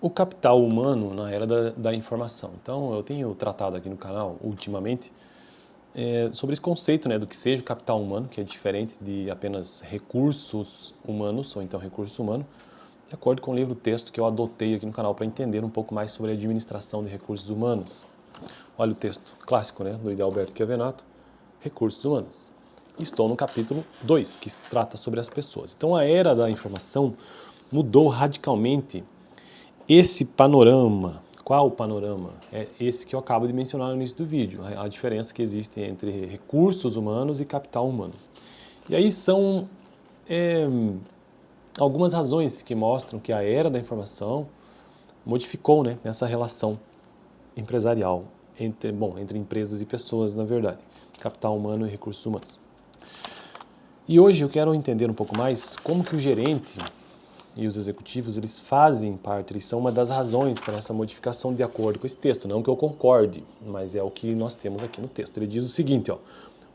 O capital humano na era da informação. Então, eu tenho tratado aqui no canal, ultimamente, sobre esse conceito, né, do que seja o capital humano, que é diferente de apenas recursos humanos, ou então recurso humano, de acordo com o livro-texto que eu adotei aqui no canal para entender um pouco mais sobre a administração de recursos humanos. Olha o texto clássico, né, do Idalberto Chiavenato, Recursos Humanos. Estou no capítulo 2, que trata sobre as pessoas. Então, a era da informação mudou radicalmente esse panorama. Qual o panorama? É esse que eu acabo de mencionar no início do vídeo, a diferença que existe entre recursos humanos e capital humano. E aí são algumas razões que mostram que a era da informação modificou, né, essa relação empresarial entre empresas e pessoas, na verdade, capital humano e recursos humanos. E hoje eu quero entender um pouco mais como que o gerente e os executivos, eles fazem parte, eles são uma das razões para essa modificação de acordo com esse texto. Não que eu concorde, mas é o que nós temos aqui no texto. Ele diz o seguinte, ó,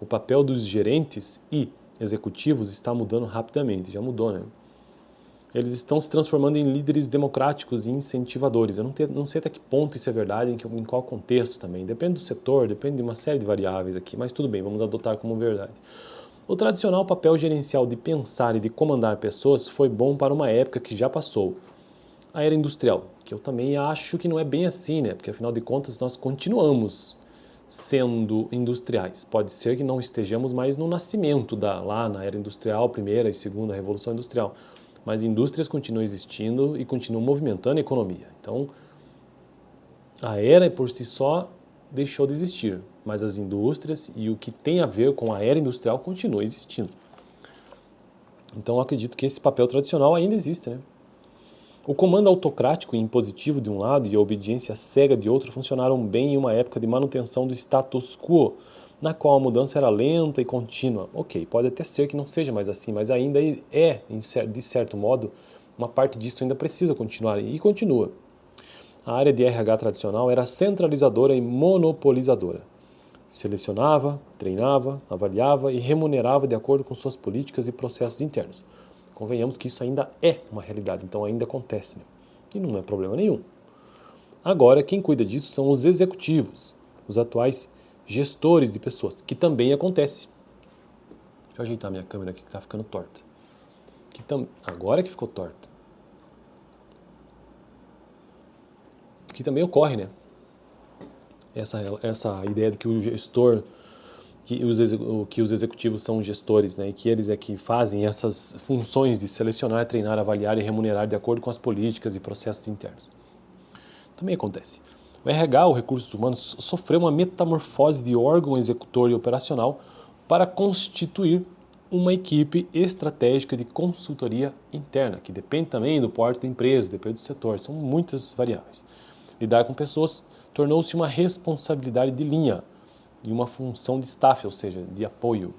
o papel dos gerentes e executivos está mudando rapidamente, já mudou, né? Eles estão se transformando em líderes democráticos e incentivadores. Eu não sei até que ponto isso é verdade, em qual contexto também. Depende do setor, depende de uma série de variáveis aqui, mas tudo bem, vamos adotar como verdade. O tradicional papel gerencial de pensar e de comandar pessoas foi bom para uma época que já passou, a era industrial, que eu também acho que não é bem assim, né? Porque afinal de contas nós continuamos sendo industriais. Pode ser que não estejamos mais no nascimento lá na era industrial, primeira e segunda revolução industrial, mas indústrias continuam existindo e continuam movimentando a economia. Então, a era por si só deixou de existir, mas as indústrias e o que tem a ver com a era industrial continua existindo. Então eu acredito que esse papel tradicional ainda existe, né? O comando autocrático e impositivo de um lado e a obediência cega de outro funcionaram bem em uma época de manutenção do status quo, na qual a mudança era lenta e contínua. Ok, pode até ser que não seja mais assim, mas ainda é, de certo modo, uma parte disso ainda precisa continuar e continua. A área de RH tradicional era centralizadora e monopolizadora. Selecionava, treinava, avaliava e remunerava de acordo com suas políticas e processos internos. Convenhamos que isso ainda é uma realidade, então ainda acontece, né? E não é problema nenhum. Agora, quem cuida disso são os executivos, os atuais gestores de pessoas, que também acontece. Deixa eu ajeitar minha câmera aqui que está ficando torta. Agora que ficou torta. Que também ocorre, né? Essa ideia de que o gestor, que os executivos são gestores, né? E que eles é que fazem essas funções de selecionar, treinar, avaliar e remunerar de acordo com as políticas e processos internos. Também acontece. O RH, o Recursos Humanos, sofreu uma metamorfose de órgão executor e operacional para constituir uma equipe estratégica de consultoria interna, que depende também do porte da empresa, depende do setor, são muitas variáveis. Lidar com pessoas tornou-se uma responsabilidade de linha e uma função de staff, ou seja, de apoio.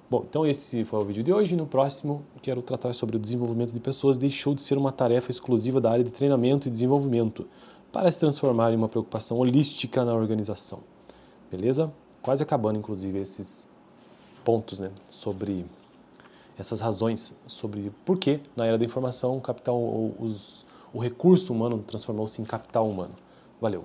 Bom, então esse foi o vídeo de hoje. No próximo, quero tratar sobre o desenvolvimento de pessoas. Deixou de ser uma tarefa exclusiva da área de treinamento e desenvolvimento para se transformar em uma preocupação holística na organização. Beleza? Quase acabando, inclusive, esses pontos, né, sobre essas razões, sobre por que na era da informação o recurso humano transformou-se em capital humano. Valeu!